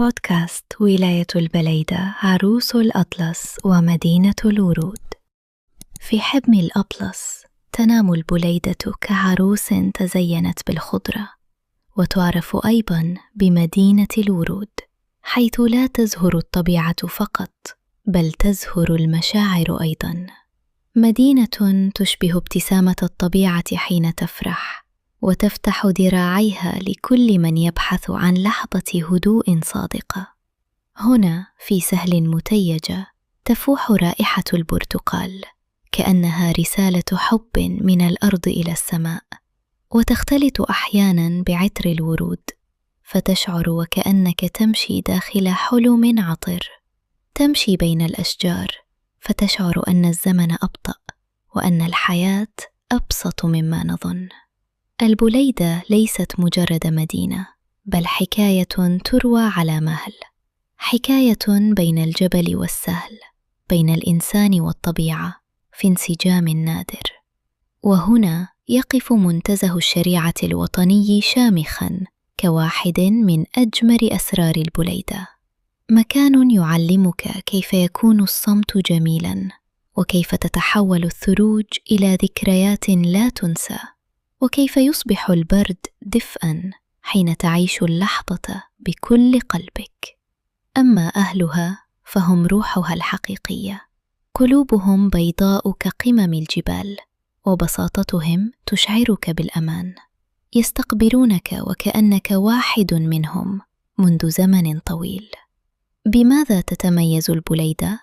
بودكاست ولاية البليدة عروس الأطلس ومدينة الورود. في حضن الأطلس تنام البليدة كعروس تزينت بالخضرة، وتعرف أيضاً بمدينة الورود، حيث لا تزهر الطبيعة فقط بل تزهر المشاعر أيضاً. مدينة تشبه ابتسامة الطبيعة حين تفرح، وتفتح ذراعيها لكل من يبحث عن لحظة هدوء صادقة. هنا في سهل متيجة تفوح رائحة البرتقال، كأنها رسالة حب من الأرض إلى السماء، وتختلط أحياناً بعطر الورود، فتشعر وكأنك تمشي داخل حلم عطر. تمشي بين الأشجار فتشعر أن الزمن أبطأ، وأن الحياة أبسط مما نظن. البليدة ليست مجرد مدينة، بل حكاية تروى على مهل، حكاية بين الجبل والسهل، بين الإنسان والطبيعة في انسجام نادر. وهنا يقف منتزه الشريعة الوطني شامخاً كواحد من أجمل أسرار البليدة، مكان يعلمك كيف يكون الصمت جميلاً، وكيف تتحول الثلوج إلى ذكريات لا تنسى، وكيف يصبح البرد دفئاً حين تعيش اللحظة بكل قلبك. أما أهلها فهم روحها الحقيقية، قلوبهم بيضاء كقمم الجبال، وبساطتهم تشعرك بالأمان. يستقبلونك وكأنك واحد منهم منذ زمن طويل. بماذا تتميز البليدة؟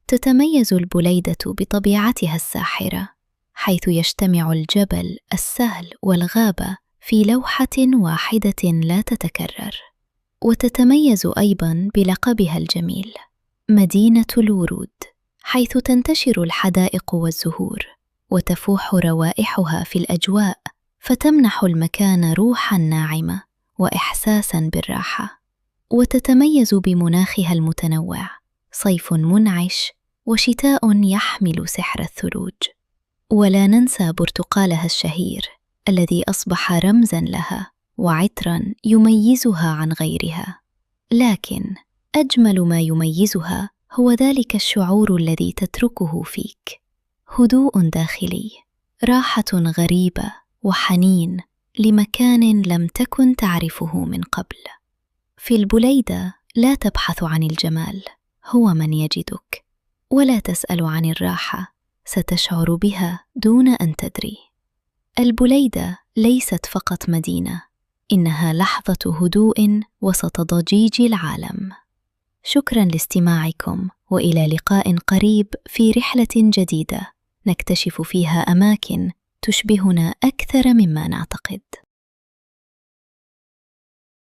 تتميز البليدة بطبيعتها الساحرة، حيث يجتمع الجبل، السهل والغابة في لوحة واحدة لا تتكرر. وتتميز أيضاً بلقبها الجميل مدينة الورود، حيث تنتشر الحدائق والزهور، وتفوح روائحها في الأجواء، فتمنح المكان روحاً ناعمة وإحساساً بالراحة. وتتميز بمناخها المتنوع، صيف منعش وشتاء يحمل سحر الثلوج. ولا ننسى برتقالها الشهير الذي أصبح رمزاً لها وعطراً يميزها عن غيرها. لكن أجمل ما يميزها هو ذلك الشعور الذي تتركه فيك، هدوء داخلي، راحة غريبة، وحنين لمكان لم تكن تعرفه من قبل. في البليدة لا تبحث عن الجمال، هو من يجدك، ولا تسأل عن الراحة، ستشعر بها دون أن تدري. البليدة ليست فقط مدينة، إنها لحظة هدوء وسط ضجيج العالم. شكراً لاستماعكم، وإلى لقاء قريب في رحلة جديدة نكتشف فيها أماكن تشبهنا أكثر مما نعتقد.